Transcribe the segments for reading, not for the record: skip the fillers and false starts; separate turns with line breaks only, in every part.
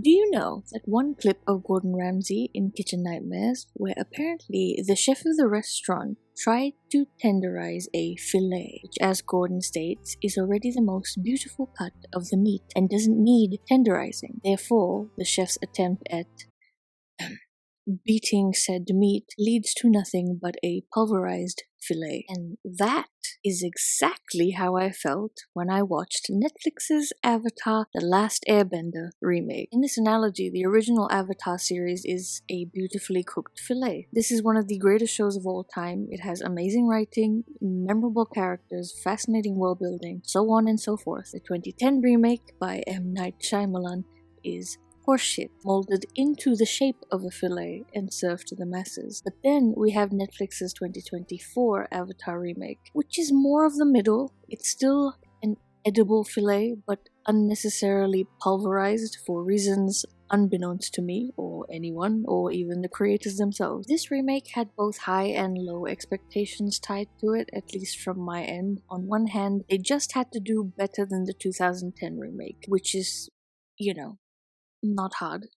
Do you know that one clip of Gordon Ramsay in Kitchen Nightmares, where apparently the chef of the restaurant tried to tenderize a fillet, which, as Gordon states, is already the most beautiful cut of the meat and doesn't need tenderizing. Therefore, the chef's attempt at beating said meat leads to nothing but a pulverized fillet. And that is exactly how I felt when I watched Netflix's Avatar The Last Airbender remake. In this analogy, the original Avatar series is a beautifully cooked fillet. This is one of the greatest shows of all time. It has amazing writing, memorable characters, fascinating world building, so on and so forth. The 2010 remake by M. Night Shyamalan is horseshit, molded into the shape of a fillet and served to the masses. But then we have Netflix's 2024 Avatar Remake, which is more of the middle. It's still an edible fillet, but unnecessarily pulverized for reasons unbeknownst to me, or anyone, or even the creators themselves. This remake had both high and low expectations tied to it, at least from my end. On one hand, they just had to do better than the 2010 remake, which is, not hard.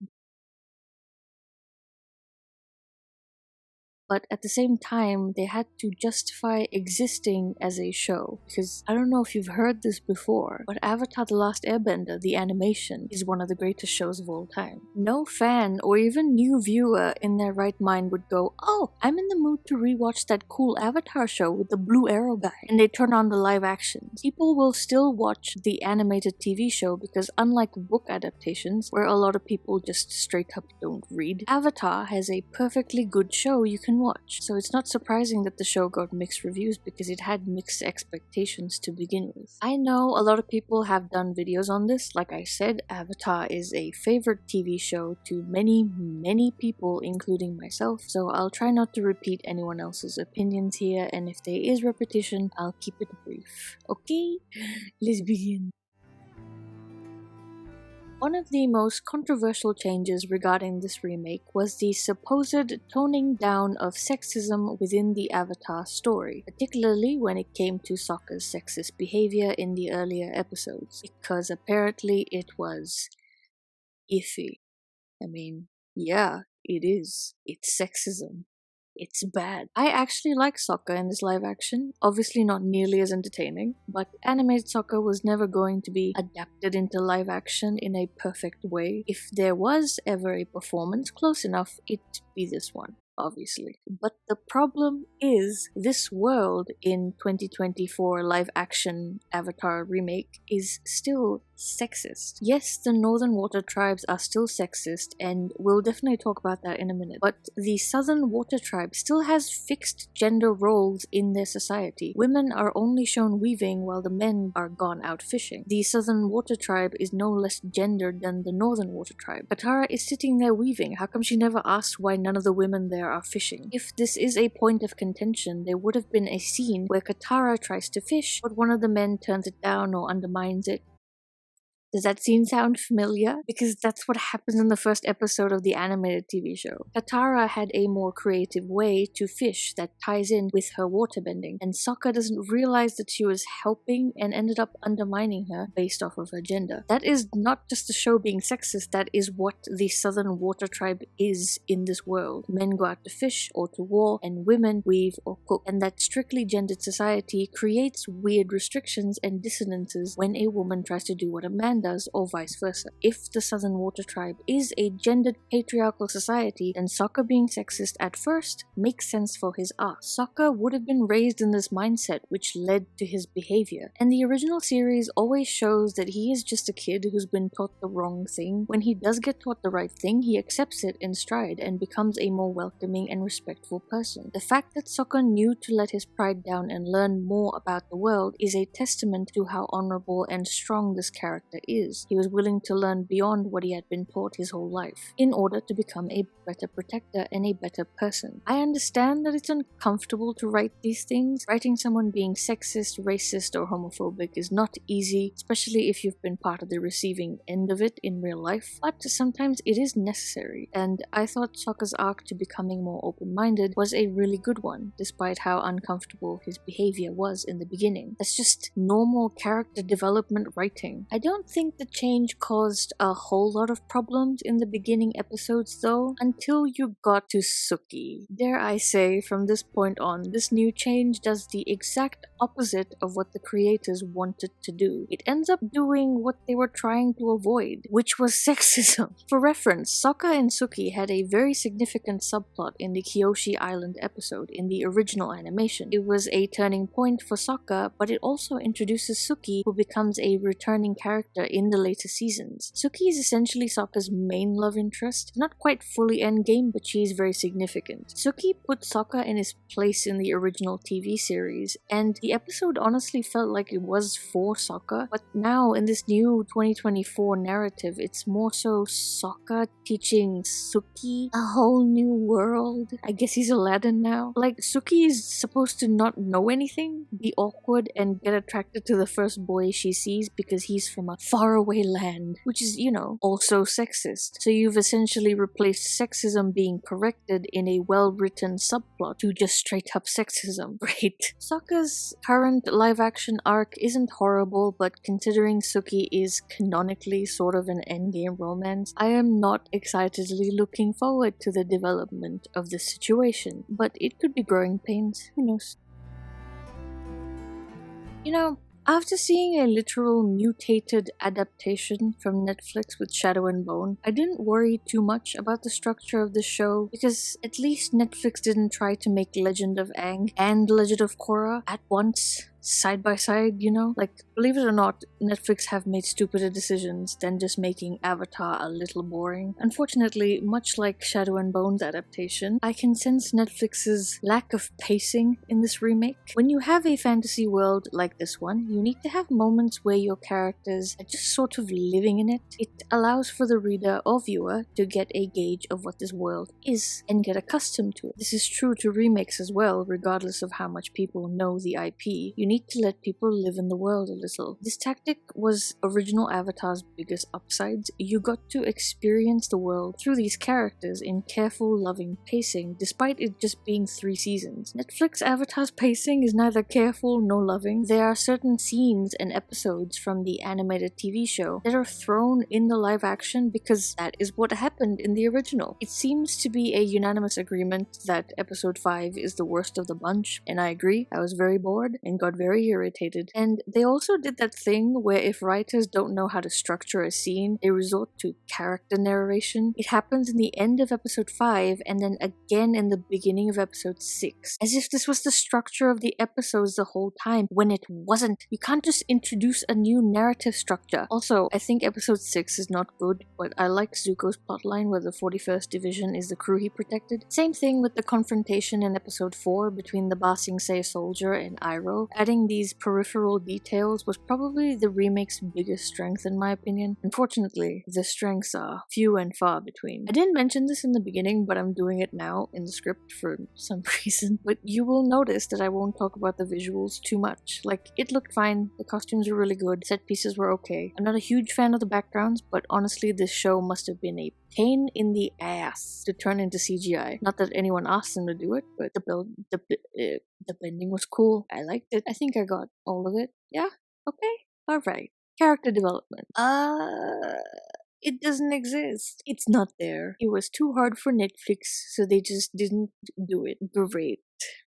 But at the same time, they had to justify existing as a show. Because I don't know if you've heard this before, but Avatar The Last Airbender, the animation, is one of the greatest shows of all time. No fan or even new viewer in their right mind would go, "Oh, I'm in the mood to rewatch that cool Avatar show with the blue arrow guy," and they turn on the live action. People will still watch the animated TV show because, unlike book adaptations, where a lot of people just straight up don't read, Avatar has a perfectly good show you can watch. So it's not surprising that the show got mixed reviews because it had mixed expectations to begin with. I know a lot of people have done videos on this. Like I said, Avatar is a favorite TV show to many people, including myself, so I'll try not to repeat anyone else's opinions here, and if there is repetition, I'll keep it brief. Okay, let's begin. One of the most controversial changes regarding this remake was the supposed toning down of sexism within the Avatar story, particularly when it came to Sokka's sexist behavior in the earlier episodes, because apparently it was iffy. I mean, yeah, it is. It's sexism. It's bad. I actually like Sokka in this live action, obviously not nearly as entertaining, but animated Sokka was never going to be adapted into live action in a perfect way. If there was ever a performance close enough, it'd be this one, obviously. But the problem is, this world in 2024 live action Avatar Remake is still sexist. Yes, the Northern Water Tribes are still sexist, and we'll definitely talk about that in a minute, but the Southern Water Tribe still has fixed gender roles in their society. Women are only shown weaving while the men are gone out fishing. The Southern Water Tribe is no less gendered than the Northern Water Tribe. Katara is sitting there weaving. How come she never asked why none of the women there are fishing? If this is a point of contention, there would have been a scene where Katara tries to fish, but one of the men turns it down or undermines it. Does that scene sound familiar? Because that's what happens in the first episode of the animated TV show. Katara had a more creative way to fish that ties in with her waterbending, and Sokka doesn't realize that she was helping and ended up undermining her based off of her gender. That is not just the show being sexist, that is what the Southern Water Tribe is in this world. Men go out to fish or to war, and women weave or cook. And that strictly gendered society creates weird restrictions and dissonances when a woman tries to do what a man does, or vice versa. If the Southern Water Tribe is a gendered patriarchal society, then Sokka being sexist at first makes sense for his arc. Sokka would have been raised in this mindset, which led to his behavior. And the original series always shows that he is just a kid who's been taught the wrong thing. When he does get taught the right thing, he accepts it in stride and becomes a more welcoming and respectful person. The fact that Sokka knew to let his pride down and learn more about the world is a testament to how honorable and strong this character is. He was willing to learn beyond what he had been taught his whole life, in order to become a better protector and a better person. I understand that it's uncomfortable to write these things. Writing someone being sexist, racist, or homophobic is not easy, especially if you've been part of the receiving end of it in real life, but sometimes it is necessary, and I thought Sokka's arc to becoming more open-minded was a really good one, despite how uncomfortable his behavior was in the beginning. That's just normal character development writing. I don't think think the change caused a whole lot of problems in the beginning episodes though, until you got to Suki. Dare I say, from this point on, this new change does the exact opposite of what the creators wanted to do. It ends up doing what they were trying to avoid, which was sexism. For reference, Sokka and Suki had a very significant subplot in the Kyoshi Island episode in the original animation. It was a turning point for Sokka, but it also introduces Suki, who becomes a returning character in the later seasons. Suki is essentially Sokka's main love interest, not quite fully endgame, but she is very significant. Suki put Sokka in his place in the original TV series, and the episode honestly felt like it was for Sokka, but now in this new 2024 narrative, it's more so Sokka teaching Suki a whole new world. I guess he's Aladdin now. Like, Suki is supposed to not know anything, be awkward, and get attracted to the first boy she sees because he's from a faraway land, which is, also sexist. So you've essentially replaced sexism being corrected in a well-written subplot to just straight up sexism. Great. Sokka's current live-action arc isn't horrible, but considering Suki is canonically sort of an endgame romance, I am not excitedly looking forward to the development of this situation. But it could be growing pains. Who knows? After seeing a literal mutated adaptation from Netflix with Shadow and Bone, I didn't worry too much about the structure of the show because at least Netflix didn't try to make Legend of Aang and Legend of Korra at once, side by side, Like, believe it or not, Netflix have made stupider decisions than just making Avatar a little boring. Unfortunately, much like Shadow and Bone's adaptation, I can sense Netflix's lack of pacing in this remake. When you have a fantasy world like this one, you need to have moments where your characters are just sort of living in it. It allows for the reader or viewer to get a gauge of what this world is and get accustomed to it. This is true to remakes as well, regardless of how much people know the IP. You need to let people live in the world a little. This tactic was original Avatar's biggest upsides. You got to experience the world through these characters in careful, loving pacing, despite it just being 3 seasons. Netflix Avatar's pacing is neither careful nor loving. There are certain scenes and episodes from the animated TV show that are thrown in the live action because that is what happened in the original. It seems to be a unanimous agreement that episode 5 is the worst of the bunch, and I agree. I was very bored and got very irritated. And they also did that thing where if writers don't know how to structure a scene, they resort to character narration. It happens in the end of episode 5 and then again in the beginning of episode 6. As if this was the structure of the episodes the whole time, when it wasn't. You can't just introduce a new narrative structure. Also, I think episode 6 is not good, but I like Zuko's plotline where the 41st Division is the crew he protected. Same thing with the confrontation in episode 4 between the Ba Sing Se soldier and Iroh. Adding these peripheral details was probably the remake's biggest strength in my opinion. Unfortunately, the strengths are few and far between. I didn't mention this in the beginning, but I'm doing it now in the script for some reason. But you will notice that I won't talk about the visuals too much. Like, it looked fine, the costumes were really good, set pieces were okay. I'm not a huge fan of the backgrounds, but honestly this show must have been a pain in the ass to turn into CGI. Not that anyone asked them to do it, but the blending was cool. I liked it. I think I got all of it. Yeah? Okay? Alright. Character development. It doesn't exist. It's not there. It was too hard for Netflix, so they just didn't do it. Great.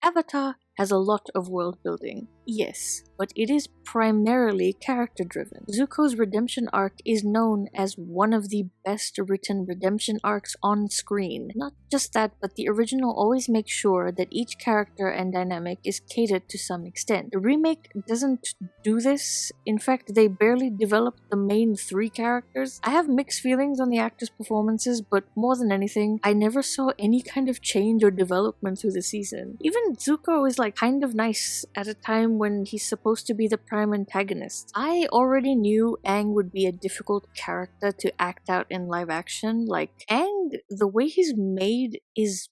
Avatar has a lot of world building, yes, but it is primarily character driven. Zuko's redemption arc is known as one of the best written redemption arcs on screen. Not just that, but the original always makes sure that each character and dynamic is catered to some extent. The remake doesn't do this. In fact, they barely develop the main 3 characters. I have mixed feelings on the actors' performances, but more than anything, I never saw any kind of change or development through the season. Even Zuko is kind of nice at a time when he's supposed to be the prime antagonist. I already knew Aang would be a difficult character to act out in live action. Aang, the way he's made is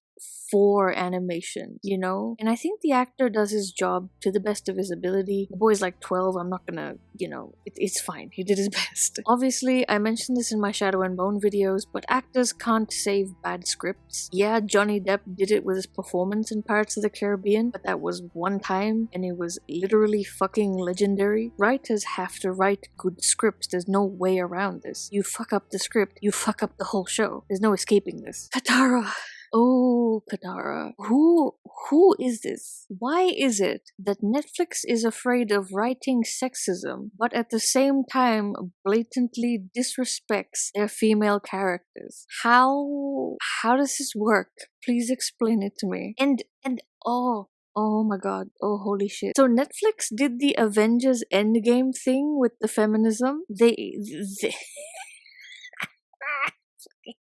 for animation, you know? And I think the actor does his job to the best of his ability. The boy's like 12, I'm not gonna, it's fine. He did his best. Obviously, I mentioned this in my Shadow and Bone videos, but actors can't save bad scripts. Yeah, Johnny Depp did it with his performance in Pirates of the Caribbean, but that was one time and it was literally fucking legendary. Writers have to write good scripts. There's no way around this. You fuck up the script, you fuck up the whole show. There's no escaping this. Katara. Oh, Katara. Who is this? Why is it that Netflix is afraid of writing sexism, but at the same time blatantly disrespects their female characters? How does this work? Please explain it to me. And oh my god. Oh, holy shit. So Netflix did the Avengers Endgame thing with the feminism. They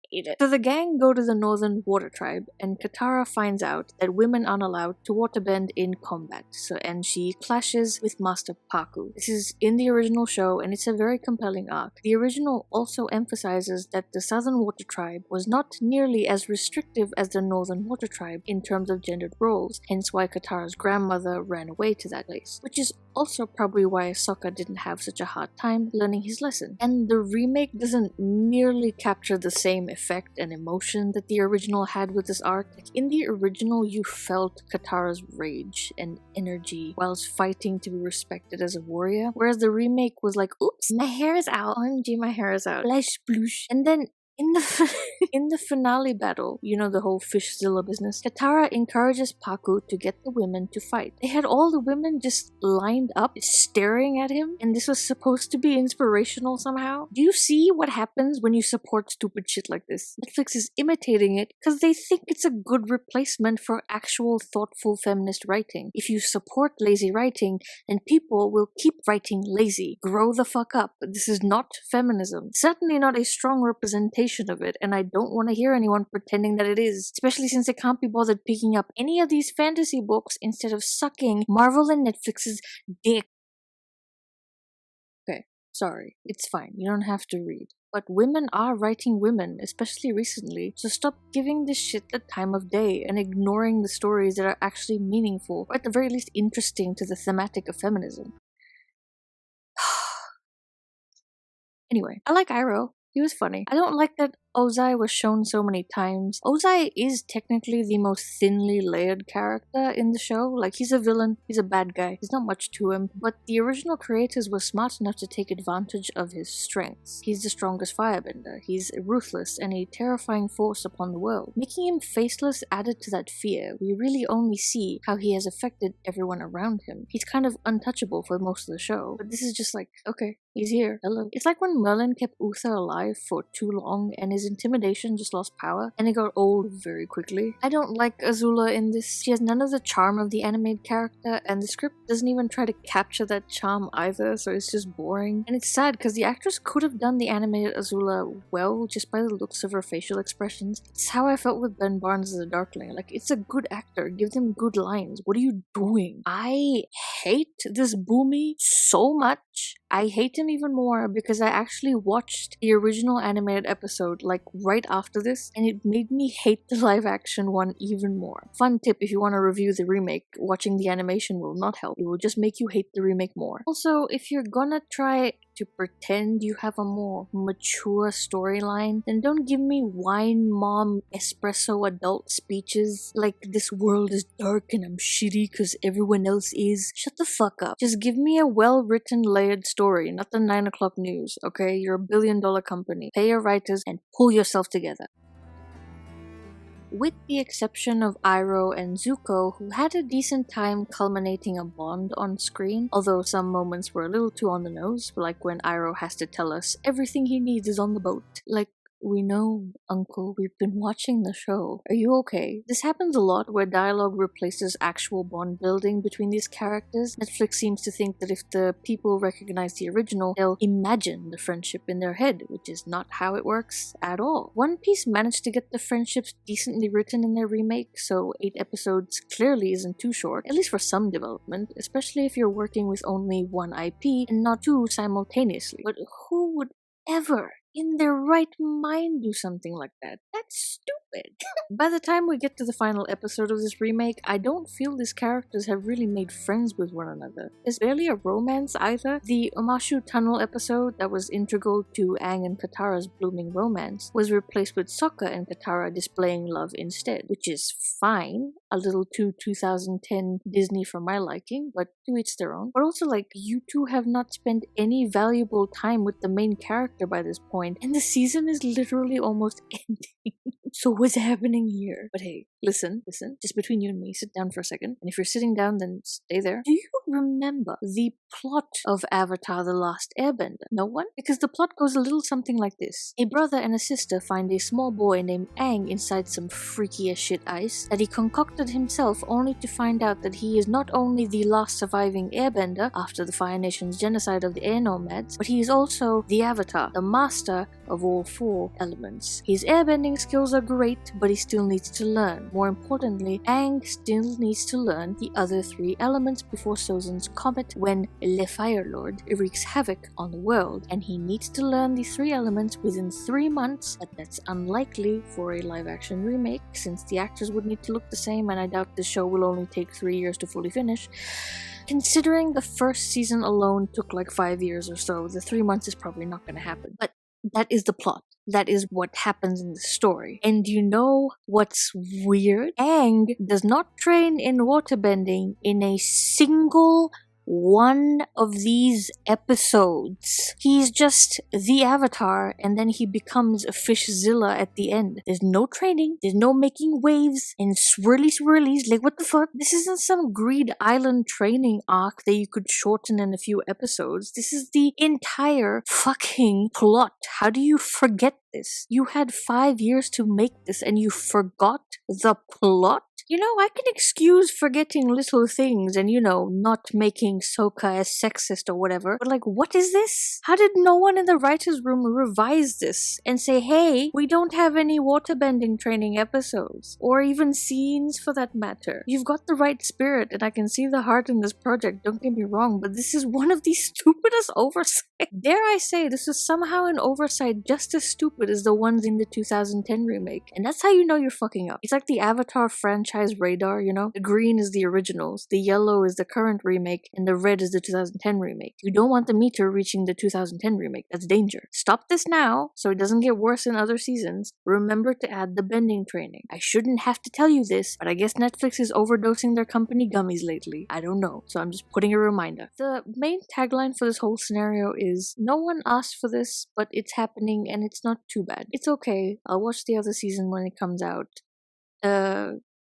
hate it. So the gang go to the Northern Water Tribe, and Katara finds out that women aren't allowed to waterbend in combat, and she clashes with Master Paku. This is in the original show, and it's a very compelling arc. The original also emphasizes that the Southern Water Tribe was not nearly as restrictive as the Northern Water Tribe in terms of gendered roles, hence why Katara's grandmother ran away to that place, which is also probably why Sokka didn't have such a hard time learning his lesson. And the remake doesn't nearly capture the same effect and emotion that the original had with this arc. Like in the original, you felt Katara's rage and energy whilst fighting to be respected as a warrior, whereas the remake was like, oops, my hair is out, OMG, my hair is out, splash sploosh. And then in the finale battle, the whole Fishzilla business, Katara encourages Paku to get the women to fight. They had all the women just lined up, staring at him, and this was supposed to be inspirational somehow. Do you see what happens when you support stupid shit like this? Netflix is imitating it because they think it's a good replacement for actual thoughtful feminist writing. If you support lazy writing, then people will keep writing lazy. Grow the fuck up. This is not feminism. Certainly not a strong representation of it, and I don't want to hear anyone pretending that it is, especially since they can't be bothered picking up any of these fantasy books instead of sucking Marvel and Netflix's dick. Okay, sorry, it's fine, you don't have to read. But women are writing women, especially recently, so stop giving this shit the time of day and ignoring the stories that are actually meaningful, or at the very least interesting to the thematic of feminism. Anyway, I like Iroh. He was funny. I don't like that Ozai was shown so many times. Ozai is technically the most thinly layered character in the show. Like, he's a villain, he's a bad guy, there's not much to him, but the original creators were smart enough to take advantage of his strengths. He's the strongest firebender, he's ruthless and a terrifying force upon the world. Making him faceless added to that fear. We really only see how he has affected everyone around him. He's kind of untouchable for most of the show, but this is just like, okay, he's here, hello. It's like when Merlin kept Uther alive for too long and his intimidation just lost power, and it got old very quickly. I don't like Azula in this. She has none of the charm of the animated character, and the script doesn't even try to capture that charm either, so it's just boring. And it's sad because the actress could have done the animated Azula well just by the looks of her facial expressions. It's how I felt with Ben Barnes as a Darkling. Like, it's a good actor, give them good lines. What are you doing? I hate this Boomy so much. I hate him even more because I actually watched the original animated episode like right after this, and it made me hate the live action one even more. Fun tip if you want to review the remake, watching the animation will not help. It will just make you hate the remake more. Also, if you're gonna try to pretend you have a more mature storyline, then don't give me wine mom espresso adult speeches like this world is dark and I'm shitty because everyone else is. Shut the fuck up. Just give me a well-written layered story, not the 9 o'clock news, okay? You're a billion-dollar company. Pay your writers and pull yourself together. With the exception of Iroh and Zuko, who had a decent time culminating a bond on screen, although some moments were a little too on the nose, like when Iroh has to tell us everything he needs is on the boat. Like, we know, Uncle, we've been watching the show. Are you okay? This happens a lot where dialogue replaces actual bond building between these characters. Netflix seems to think that if the people recognize the original, they'll imagine the friendship in their head, which is not how it works at all. One Piece managed to get the friendships decently written in their remake, so 8 episodes clearly isn't too short, at least for some development, especially if you're working with only one IP and not two simultaneously. But who would ever in their right mind do something like that? That's stupid. stupid. By the time we get to the final episode of this remake, I don't feel these characters have really made friends with one another. There's barely a romance either. The Omashu Tunnel episode that was integral to Aang and Katara's blooming romance was replaced with Sokka and Katara displaying love instead, which is fine. A little too 2010 Disney for my liking, but to each their own. But also, like, you two have not spent any valuable time with the main character by this point, and the season is literally almost ending. So what's happening here? But hey, listen, just between you and me, sit down for a second. And if you're sitting down, then stay there. Do you remember the plot of Avatar The Last Airbender? No one? Because the plot goes a little something like this. A brother and a sister find a small boy named Aang inside some freaky as shit ice that he concocted himself, only to find out that he is not only the last surviving airbender after the Fire Nation's genocide of the air nomads, but he is also the Avatar, the master of all four elements. His airbending skills are great, but he still needs to learn. More importantly, Aang still needs to learn the other three elements before Sozin's comet when Le Fire Lord wreaks havoc on the world, and he needs to learn the three elements within 3 months, but that's unlikely for a live-action remake, since the actors would need to look the same, and I doubt this show will only take 3 years to fully finish. Considering the first season alone took like 5 years or so, the 3 months is probably not going to happen. But that is the plot. That is what happens in the story. And you know what's weird? Aang does not train in waterbending in a single one of these episodes. He's just the Avatar, and then he becomes a Fishzilla at the end. There's no training, there's no making waves and swirlies. Like, what the fuck? This isn't some Greed Island training arc that you could shorten in a few episodes. This is the entire fucking plot. How do you forget this? You had 5 years to make this and you forgot the plot? You know, I can excuse forgetting little things and, you know, not making Sokka as sexist or whatever, but like, what is this? How did no one in the writer's room revise this and say, hey, we don't have any waterbending training episodes, or even scenes for that matter? You've got the right spirit and I can see the heart in this project, don't get me wrong, but this is one of the stupidest oversights. Dare I say, this is somehow an oversight just as stupid as the ones in the 2010 remake. And that's how you know you're fucking up. It's like the Avatar franchise radar, you know? The green is the originals, the yellow is the current remake, and the red is the 2010 remake. You don't want the meter reaching the 2010 remake. That's danger. Stop this now so it doesn't get worse in other seasons. Remember to add the bending training. I shouldn't have to tell you this, but I guess Netflix is overdosing their company gummies lately. I don't know, so I'm just putting a reminder. The main tagline for this whole scenario is, no one asked for this, but it's happening and it's not too bad. It's okay. I'll watch the other season when it comes out.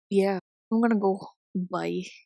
Yeah, I'm gonna go. Bye.